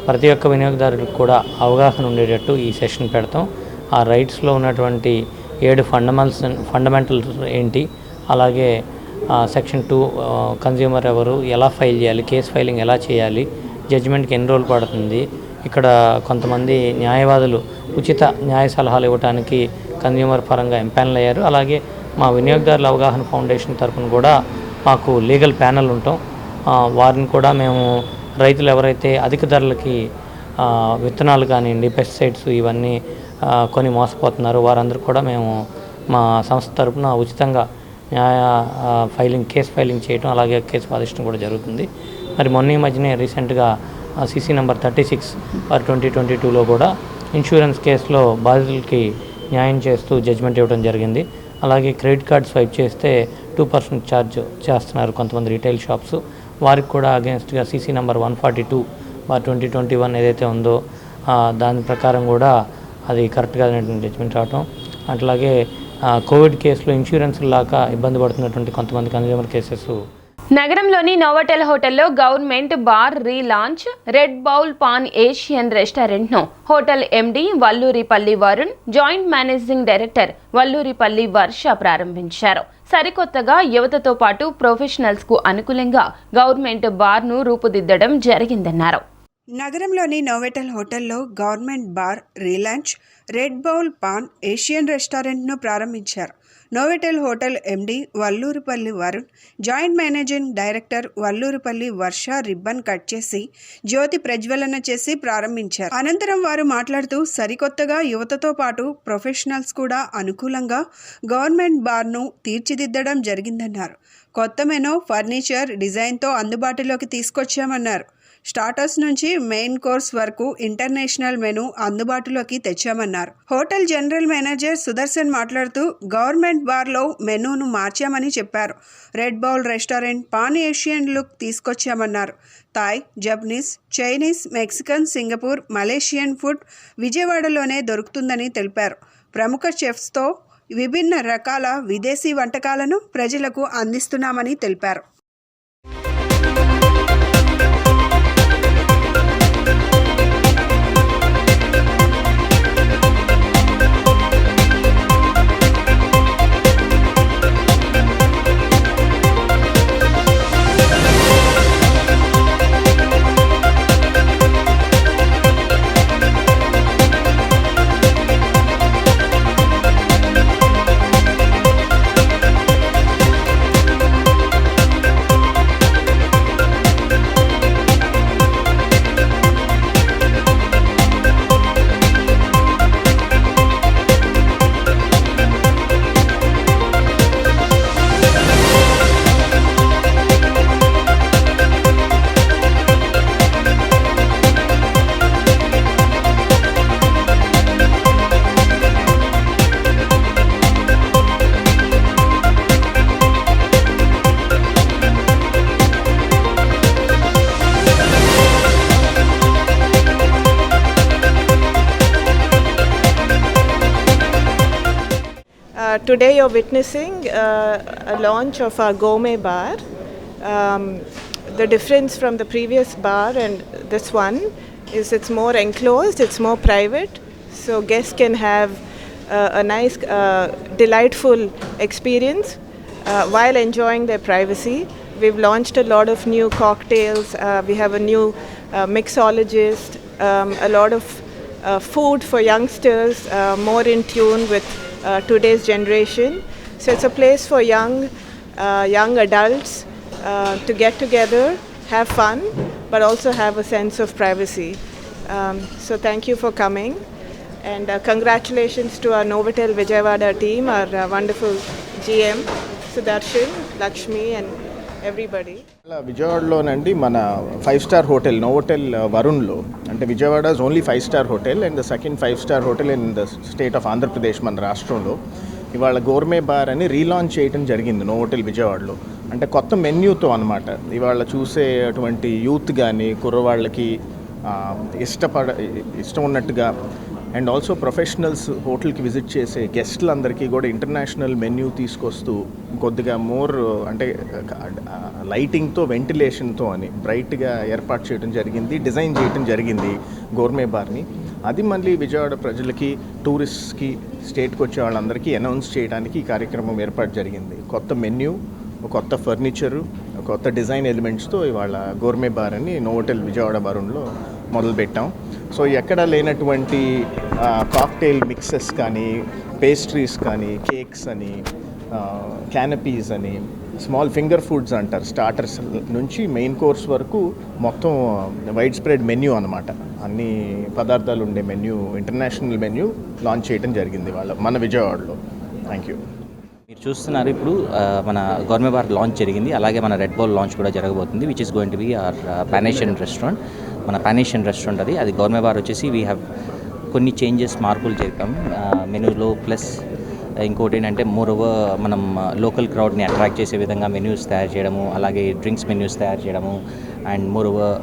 ప్రతి ఒక్క వినియోగదారుడికి కూడా అవగాహన ఉండేటట్టు ఈ సెషన్ పెడతాం. ఆ రైట్స్లో ఉన్నటువంటి 7 ఫండమెంటల్స్ ఏంటి, అలాగే సెక్షన్ 2 కన్జ్యూమర్ ఎవరు, ఎలా ఫైల్ చేయాలి, కేసు ఫైలింగ్ ఎలా చేయాలి, జడ్జిమెంట్కి ఎన్ని రోజులు పడుతుంది, ఇక్కడ కొంతమంది న్యాయవాదులు ఉచిత న్యాయ సలహాలు ఇవ్వడానికి కన్జ్యూమర్ పరంగా ఎంపానల్ అయ్యారు. అలాగే మా వినియోగదారుల అవగాహన ఫౌండేషన్ తరఫున కూడా మాకు లీగల్ ప్యానల్ ఉంటాం. వారిని కూడా మేము రైతులు ఎవరైతే అధిక ధరలకి విత్తనాలు కానివ్వండి, పెస్టిసైడ్స్ ఇవన్నీ కొని మోసపోతున్నారు వారందరూ కూడా మేము మా సంస్థ తరఫున ఉచితంగా కేసు ఫైలింగ్ చేయడం అలాగే కేసు వాదించడం కూడా జరుగుతుంది. మరి మొన్న ఈ మధ్యనే రీసెంట్గా సీసీ నెంబర్ 36/2022లో కూడా ఇన్సూరెన్స్ కేసులో బాధితులకి న్యాయం చేస్తూ జడ్జిమెంట్ ఇవ్వడం జరిగింది. అలాగే క్రెడిట్ కార్డ్ స్వైప్ చేస్తే 2% ఛార్జ్ చేస్తున్నారు కొంతమంది రీటైల్ షాప్స్. వారికి కూడా అగేన్స్ట్గా సీసీ నెంబర్ 142/2021 ఏదైతే ఉందో దాని ప్రకారం కూడా అది కరెక్ట్గా జడ్జిమెంట్ రావటం. అట్లాగే కోవిడ్ కేసులో ఇన్సూరెన్స్ లాగా ఇబ్బంది పడుతున్నటువంటి కొంతమంది కన్జ్యూమర్ కేసెస్. నగరంలోని నోవోటెల్ హోటల్లో government bar relaunch. Red Bowl pan Asian రెస్టారెంట్ను hotel MD Valluripalli Varun, joint managing director Valluripalli Varsha ప్రారంభించారు. సరికొత్తగా యువతతో పాటు ప్రొఫెషనల్స్కు అనుకూలంగా గవర్నమెంట్ బార్ను రూపుదిద్దడం జరిగిందన్నారు. నగరంలోని నోవోటెల్ హోటల్లో government bar relaunch, Red Bowl pan Asian రెస్టారెంట్ను ప్రారంభించారు. Novotel hotel MD Valluripalli Varun, joint managing director Valluripalli Varsha ribbon cut చేసి జ్యోతి ప్రజ్వలన చేసి ప్రారంభించారు. అనంతరం వారు మాట్లాడుతూ సరికొత్తగా యువతతో పాటు ప్రొఫెషనల్స్ కూడా అనుకూలంగా గవర్నమెంట్ బార్ను తీర్చిదిద్దడం జరిగిందన్నారు. కొత్త మెనూ, ఫర్నిచర్, డిజైన్తో అందుబాటులోకి తీసుకొచ్చామన్నారు. స్టార్టర్స్ నుంచి మెయిన్ కోర్స్ వరకు ఇంటర్నేషనల్ మెనూ అందుబాటులోకి తెచ్చామన్నారు. హోటల్ జనరల్ మేనేజర్ సుదర్శన్ మాట్లాడుతూ గవర్నమెంట్ బార్లో మెనూను మార్చామని చెప్పారు. Red Bowl restaurant pan Asian look తీసుకొచ్చామన్నారు. Thai, Japanese, Chinese, Mexican, Singapore, Malaysian food విజయవాడలోనే దొరుకుతుందని తెలిపారు. ప్రముఖ చెఫ్స్తో విభిన్న రకాల విదేశీ వంటకాలను ప్రజలకు అందిస్తున్నామని తెలిపారు. Today you're witnessing a launch of our gourmet bar. The difference from the previous bar and this one is it's more enclosed, it's more private, so guests can have a nice, delightful experience while enjoying their privacy. We've launched a lot of new cocktails, we have a new mixologist, a lot of food for youngsters, more in tune with today's generation. So it's a place for young adults to get together, have fun, but also have a sense of privacy. So thank you for coming, and congratulations to our Novotel Vijayawada team, our wonderful GM Sudarshan, Lakshmi, and everybody. విజయవాడలోనండి మన 5-star hotel Novotel వరుణ్లో, అంటే Vijayawada's only 5-star hotel and the second 5-star hotel in the state of Andhra Pradesh మన రాష్ట్రంలో ఇవాళ gourmet bar అని relaunch చేయడం జరిగింది Novotel విజయవాడలో. అంటే కొత్త మెన్యూతో అనమాట. ఇవాళ చూసేటువంటి యూత్ కానీ కుర్రవాళ్ళకి ఇష్టం ఉన్నట్టుగా అండ్ ఆల్సో ప్రొఫెషనల్స్ హోటల్కి విజిట్ చేసే గెస్ట్లందరికీ కూడా ఇంటర్నేషనల్ మెన్యూ తీసుకొస్తూ కొద్దిగా మోర్ అంటే లైటింగ్తో వెంటిలేషన్తో అని బ్రైట్గా ఏర్పాటు చేయడం జరిగింది, డిజైన్ చేయడం జరిగింది గోర్మే బార్ని. అది మళ్ళీ విజయవాడ ప్రజలకి, టూరిస్ట్స్కి, స్టేట్కి వచ్చే వాళ్ళందరికీ అనౌన్స్ చేయడానికి ఈ కార్యక్రమం ఏర్పాటు జరిగింది. కొత్త మెన్యూ, కొత్త ఫర్నిచరు, కొత్త డిజైన్ ఎలిమెంట్స్తో ఇవాళ గోర్మే బార్ అని నోవోటెల్ విజయవాడ బారులో మొదలుపెట్టాం. సో ఎక్కడ లేనటువంటి కాక్టైల్ మిక్సెస్ కానీ, పేస్ట్రీస్ కానీ, కేక్స్ అని, క్యానపీస్ అని, స్మాల్ ఫింగర్ ఫుడ్స్ అంటారు, స్టార్టర్స్ నుంచి మెయిన్ కోర్స్ వరకు మొత్తం వైడ్ స్ప్రెడ్ మెన్యూ అనమాట. అన్ని పదార్థాలు ఉండే మెన్యూ, ఇంటర్నేషనల్ మెన్యూ లాంచ్ చేయడం జరిగింది వాళ్ళ మన విజయవాడలో. Thank you. చూస్తున్నారు ఇప్పుడు మన గవర్నమెంట్ బార్ లాంచ్ జరిగింది, అలాగే మన రెడ్ బౌల్ లాంచ్ కూడా జరగబోతుంది, which is going to be our పానేషియన్ restaurant. మన పానేషియన్ రెస్టారెంట్ అది గవర్నమెంట్ బార్ వచ్చేసి వీ హ్యావ్ కొన్ని చేంజెస్, మార్పులు జరిపాం మెనూలో. ప్లస్ ఇంకోటి ఏంటంటే మోర్ ఓవర్ మనం లోకల్ క్రౌడ్ని అట్రాక్ట్ చేసే విధంగా మెన్యూస్ తయారు చేయడము, అలాగే డ్రింక్స్ మెన్యూస్ తయారు చేయడము, and more over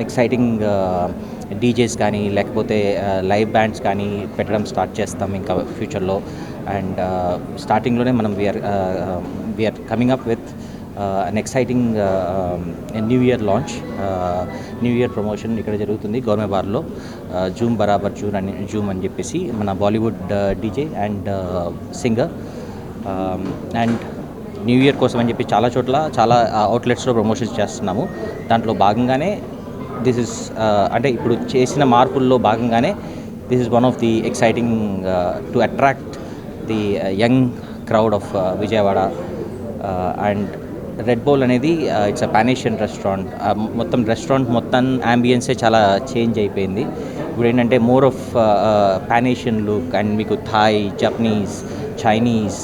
exciting DJs కానీ లేకపోతే లైవ్ బ్యాండ్స్ కానీ పెట్టడం స్టార్ట్ చేస్తాం ఇంకా ఫ్యూచర్లో. అండ్ స్టార్టింగ్లోనే మనం we are coming up with an exciting new year launch, new year promotion ఇక్కడ జరుగుతుంది గవర్నమెంట్ బార్లో. జూమ్ బరాబర్ జూమ్ అని చెప్పేసి మన Bollywood DJ and singer. And new year కోసం అని చెప్పి చాలా చోట్ల చాలా అవుట్లెట్స్లో ప్రమోషన్స్ చేస్తున్నాము. దాంట్లో భాగంగానే దిస్ ఇస్ అంటే ఇప్పుడు చేసిన మార్పుల్లో భాగంగానే this is one of the exciting to attract the young crowd of Vijayawada. And Red Bowl అనేది ఇట్స్ అ పానేషియన్ రెస్టారెంట్. మొత్తం రెస్టారెంట్ మొత్తం యాంబియన్సే చాలా చేంజ్ అయిపోయింది. ఇప్పుడు ఏంటంటే more of pan Asian look, and మీకు Thai, Japanese, Chinese,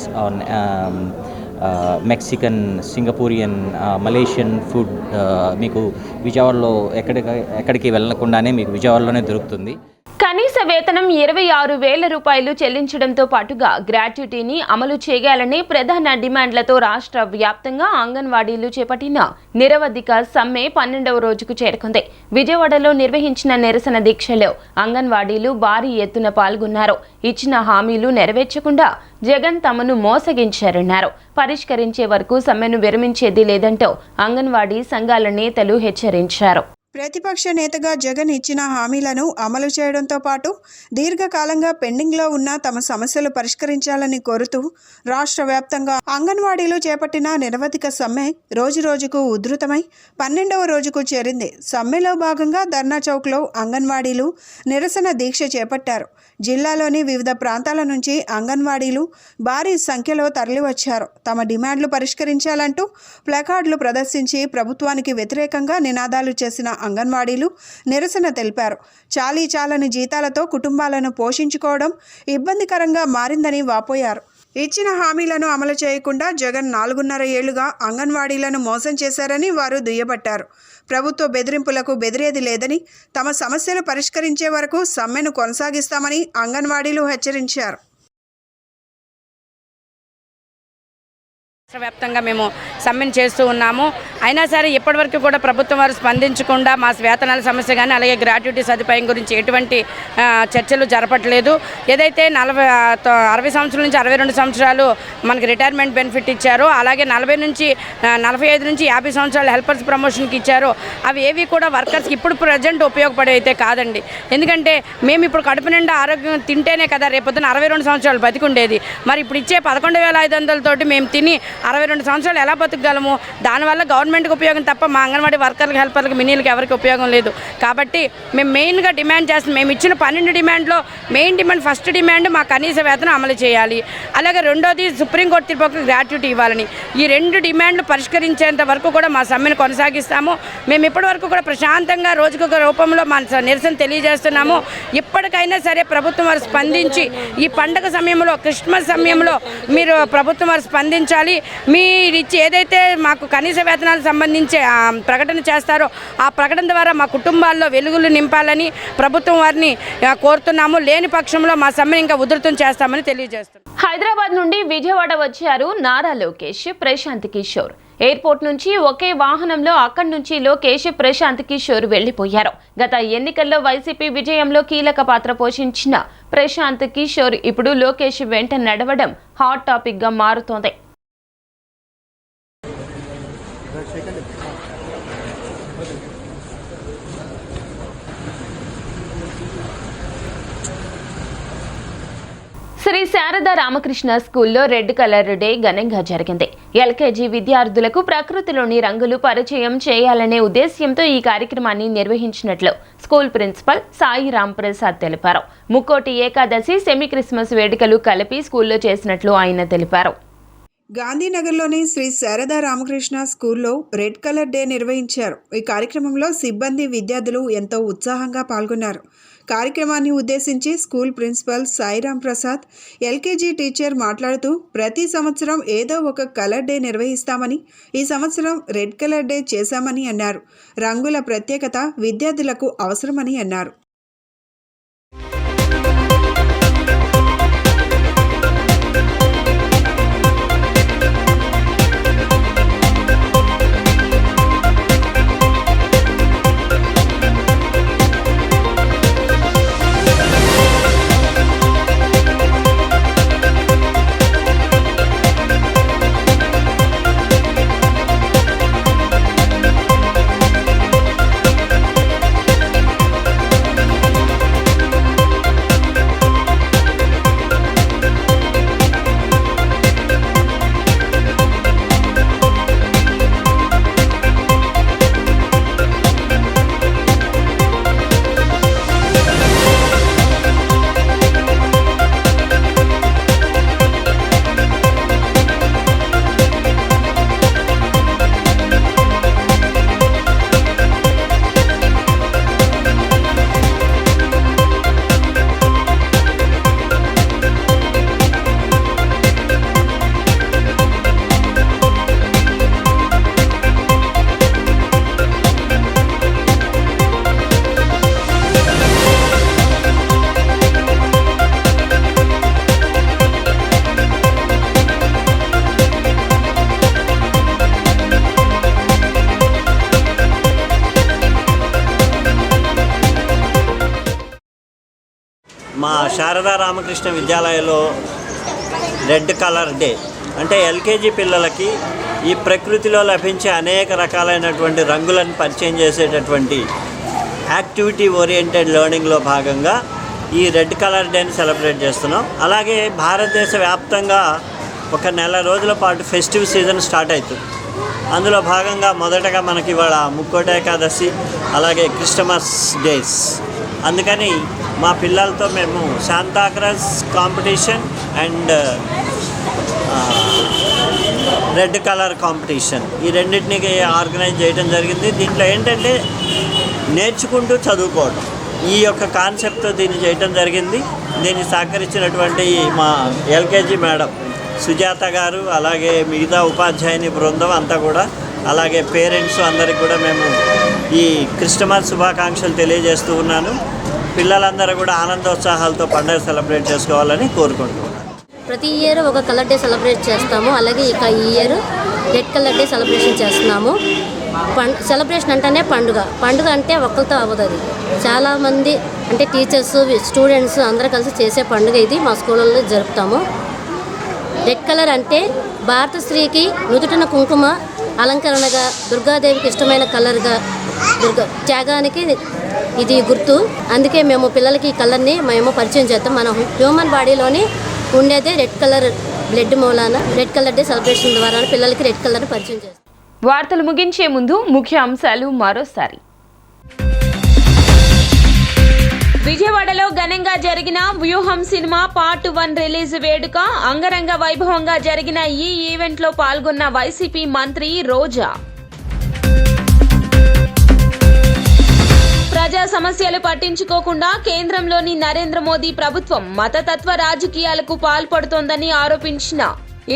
Mexican, Singaporean, Malaysian food మీకు విజయవాడలో ఎక్కడికి వెళ్ళకుండానే మీకు విజయవాడలోనే దొరుకుతుంది. కనీస వేతనం 26,000 రూపాయలు చెల్లించడంతో పాటుగా గ్రాట్యుటీని అమలు చేయాలని ప్రధాన డిమాండ్లతో రాష్ట్ర వ్యాప్తంగా అంగన్వాడీలు చేపట్టిన నిరవధిక సమ్మె 12వ రోజుకు చేరుకుంది. విజయవాడలో నిర్వహించిన నిరసన దీక్షలో అంగన్వాడీలు భారీ ఎత్తున పాల్గొన్నారు. ఇచ్చిన హామీలు నెరవేర్చకుండా జగన్ తమను మోసగించారన్నారు. పరిష్కరించే వరకు సమ్మెను విరమించేది లేదంటూ అంగన్వాడీ సంఘాల నేతలు హెచ్చరించారు. ప్రతిపక్ష నేతగా జగన్ ఇచ్చిన హామీలను అమలు చేయడంతో పాటు దీర్ఘకాలంగా పెండింగ్లో ఉన్న తమ సమస్యలు పరిష్కరించాలని కోరుతూ రాష్ట్ర వ్యాప్తంగా అంగన్వాడీలు చేపట్టిన నిరవధిక సమ్మె రోజురోజుకు ఉధృతమై 12వ రోజుకు చేరింది. సమ్మెలో భాగంగా ధర్నా చౌక్లో అంగన్వాడీలు నిరసన దీక్ష చేపట్టారు. జిల్లాలోని వివిధ ప్రాంతాల నుంచి అంగన్వాడీలు భారీ సంఖ్యలో తరలివచ్చారు. తమ డిమాండ్లు పరిష్కరించాలంటూ ప్లకార్డులు ప్రదర్శించి ప్రభుత్వానికి వ్యతిరేకంగా నినాదాలు చేసిన అంగన్వాడీలు నిరసన తెలిపారు. చాలని జీతాలతో కుటుంబాలను పోషించుకోవడం ఇబ్బందికరంగా మారిందని వాపోయారు. ఇచ్చిన హామీలను అమలు చేయకుండా జగన్ 4.5 ఏళ్లుగా అంగన్వాడీలను మోసం చేశారని వారు దుయ్యబట్టారు. ప్రభుత్వ బెదిరింపులకు బెదిరేది లేదని, తమ సమస్యలు పరిష్కరించే వరకు సమ్మెను కొనసాగిస్తామని అంగన్వాడీలు హెచ్చరించారు. రాష్ట్ర వ్యాప్తంగా మేము సమ్మెను చేస్తూ ఉన్నాము. అయినా సరే ఇప్పటివరకు కూడా ప్రభుత్వం వారు స్పందించకుండా మా వేతనాల సమస్య కానీ అలాగే గ్రాట్యుటీ సదుపాయం గురించి ఎటువంటి చర్చలు జరపట్లేదు. ఏదైతే 60 సంవత్సరాల నుంచి 62 సంవత్సరాలు మనకి రిటైర్మెంట్ బెనిఫిట్ ఇచ్చారో, అలాగే 40 నుంచి 45 నుంచి 50 సంవత్సరాలు హెల్పర్స్ ప్రమోషన్కి ఇచ్చారో, అవి ఏవి కూడా వర్కర్స్కి ఇప్పుడు ప్రజెంట్ ఉపయోగపడే అయితే కాదండి. ఎందుకంటే మేము ఇప్పుడు కడుపు నిండా ఆరోగ్యం తింటేనే కదా రేపొద్దున 62 సంవత్సరాలు బతికుండేది. మరి ఇప్పుడు ఇచ్చే 11,500 తోటి మేము తిని 62 సంవత్సరాలు ఎలా బతకగలము? దానివల్ల గవర్నమెంట్కి ఉపయోగం తప్ప మా అంగన్వాడీ వర్కర్లకు, హెల్పర్లకు, మినీలకు ఎవరికి ఉపయోగం లేదు. కాబట్టి మేము మెయిన్గా డిమాండ్ చేస్తాం. మేము ఇచ్చిన 12 డిమాండ్లో మెయిన్ డిమాండ్, ఫస్ట్ డిమాండ్ మా కనీస వేతనం అమలు చేయాలి. అలాగే రెండోది సుప్రీంకోర్టు తీర్పుకు గ్రాట్యుటీ ఇవ్వాలని. ఈ 2 డిమాండ్లు పరిష్కరించేంత వరకు కూడా మా సమ్మెను కొనసాగిస్తాము. మేము ఇప్పటి వరకు కూడా ప్రశాంతంగా రోజుకొక రూపంలో మా నిరసన తెలియజేస్తున్నాము. ఇప్పటికైనా సరే ప్రభుత్వం వారు స్పందించి ఈ పండగ సమయంలో, క్రిస్మస్ సమయంలో మీరు ప్రభుత్వం వారు స్పందించాలి. మీరిచ్చి ఏదైతే మాకు కనీస వేతనాలకు సంబంధించి ప్రకటన చేస్తారో ఆ ప్రకటన ద్వారా మా కుటుంబాల్లో వెలుగులు నింపాలని ప్రభుత్వం వారిని కోరుతున్నాము. లేని పక్షంలో మా సమ్మెను ఇంకా ఉధృతం చేస్తామని తెలియజేస్తున్నాం. హైదరాబాద్ నుండి విజయవాడ వచ్చారు నారా లోకేష్, ప్రశాంత్ కిషోర్. ఎయిర్పోర్ట్ నుంచి ఒకే వాహనంలో అక్కడి నుంచి లోకేష్, ప్రశాంత్ కిషోర్ వెళ్లిపోయారు. గత ఎన్నికల్లో వైసీపీ విజయంలో కీలక పాత్ర పోషించిన ప్రశాంత్ కిషోర్ ఇప్పుడు లోకేష్ వెంట నడవడం హాట్ టాపిక్ గా మారుతోంది. శ్రీ శారదా రామకృష్ణ స్కూల్లో రెడ్ కలర్ డే ఘనంగా జరిగింది. ఎల్కేజీ విద్యార్థులకు ప్రకృతిలోని రంగులు పరిచయం చేయాలనే ఉద్దేశ్యంతో ఈ కార్యక్రమాన్ని నిర్వహించినట్లు స్కూల్ ప్రిన్సిపల్ సాయి రామ్ ప్రసాద్ తెలిపారు. ముక్కోటి ఏకాదశి, సెమీ క్రిస్మస్ వేడుకలు కలిపి స్కూల్లో చేసినట్లు ఆయన తెలిపారు. గాంధీనగర్లోని శ్రీ శారదా రామకృష్ణ స్కూల్లో రెడ్ కలర్ డే నిర్వహించారు. ఈ కార్యక్రమంలో సిబ్బంది, విద్యార్థులు ఎంతో ఉత్సాహంగా పాల్గొన్నారు. కార్యక్రమాన్ని ఉద్దేశించి school principal Sairam Prasad, LKG teacher మాట్లాడుతూ ప్రతి సంవత్సరం ఏదో ఒక కలర్ డే నిర్వహిస్తామని, ఈ సంవత్సరం రెడ్ కలర్ డే చేశామని అన్నారు. రంగుల ప్రత్యేకత విద్యార్థులకు అవసరమని అన్నారు. మా శారదా రామకృష్ణ విద్యాలయంలో రెడ్ కలర్ డే అంటే ఎల్కేజీ పిల్లలకి ఈ ప్రకృతిలో లభించే అనేక రకాలైనటువంటి రంగులను పరిచయం చేసేటటువంటి యాక్టివిటీ ఓరియంటెడ్ లెర్నింగ్లో భాగంగా ఈ రెడ్ కలర్ డేని సెలబ్రేట్ చేస్తున్నాం. అలాగే భారతదేశ వ్యాప్తంగా ఒక నెల రోజుల పాటు ఫెస్టివ్ సీజన్ స్టార్ట్ అవుతుంది. అందులో భాగంగా మొదటగా మనకి ఇవాళ ముక్కోటి ఏకాదశి, అలాగే క్రిస్టమస్ డేస్. అందుకని మా పిల్లలతో మేము Santa Claus competition and red colour competition ఈ రెండింటిని ఆర్గనైజ్ చేయడం జరిగింది. దీంట్లో ఏంటంటే నేర్చుకుంటూ చదువుకోవడం, ఈ యొక్క కాన్సెప్ట్తో దీన్ని చేయడం జరిగింది. దీన్ని సహకరించినటువంటి మా ఎల్కేజీ మేడం సుజాత గారు, అలాగే మిగతా ఉపాధ్యాయుని బృందం అంతా కూడా, అలాగే పేరెంట్స్ అందరికి కూడా మేము ఈ క్రిస్టమస్ శుభాకాంక్షలు తెలియజేస్తూ ఉన్నాను. పిల్లలందరూ కూడా ఆనందోత్సాహాలతో పండుగ సెలబ్రేట్ చేసుకోవాలని కోరుకుంటున్నాను. ప్రతి ఇయర్ ఒక కలర్ డే సెలబ్రేట్ చేస్తాము. అలాగే ఇక ఈ year red colour day celebration చేస్తున్నాము. సెలబ్రేషన్ అంటేనే పండుగ అంటే ఒక్కరితో అవ్వదు. అది చాలామంది అంటే టీచర్స్, స్టూడెంట్స్ అందరూ కలిసి చేసే పండుగ ఇది. మా స్కూళ్ళలో జరుపుతాము. రెడ్ కలర్ అంటే భారత స్త్రీకి నుదుటిన కుంకుమ అలంకరణగా, దుర్గాదేవికి ఇష్టమైన కలర్గా, త్యాగానికి ఇది గుర్తు. అందుకే మేము పిల్లలకి ఈ కలర్ని మేము పరిచయం చేస్తాం. మన హ్యూమన్ బాడీలోని ఉండేదే రెడ్ కలర్ బ్లడ్ మూలాన రెడ్ కలర్ డే సెలబ్రేషన్ ద్వారా పిల్లలకి రెడ్ కలర్ని పరిచయం చేస్తాం. వార్తలు ముగించే ముందు ముఖ్య అంశాలు మరోసారి. విజయవాడలో ఘనంగా జరిగిన వ్యూహం సినిమా పార్ట్ 1 రిలీజ్ వేడుక అంగరంగ వైభవంగా జరిగిన ఈ ఈవెంట్లో పాల్గొన్న వైసీపీ మంత్రి రోజా. ప్రజా సమస్యలు పట్టించుకోకుండా కేంద్రంలోని నరేంద్ర మోదీ ప్రభుత్వం మతతత్వ రాజకీయాలకు పాల్పడుతోందని ఆరోపించిన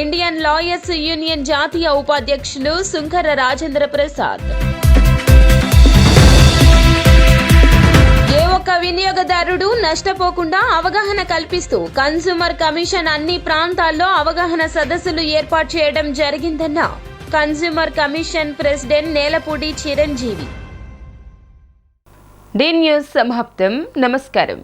ఇండియన్ లాయర్స్ యూనియన్ జాతీయ ఉపాధ్యక్షులు సుంకర రాజేంద్ర ప్రసాద్. ఏ ఒక్క వినియోగదారుడు నష్టపోకుండా అవగాహన కల్పిస్తూ కన్స్యూమర్ కమిషన్ అన్ని ప్రాంతాల్లో అవగాహన సదస్సులు ఏర్పాటు చేయడం జరిగిందన్న consumer commission president Nelapudi Chiranjeevi. D News సమాప్తం. నమస్కారం.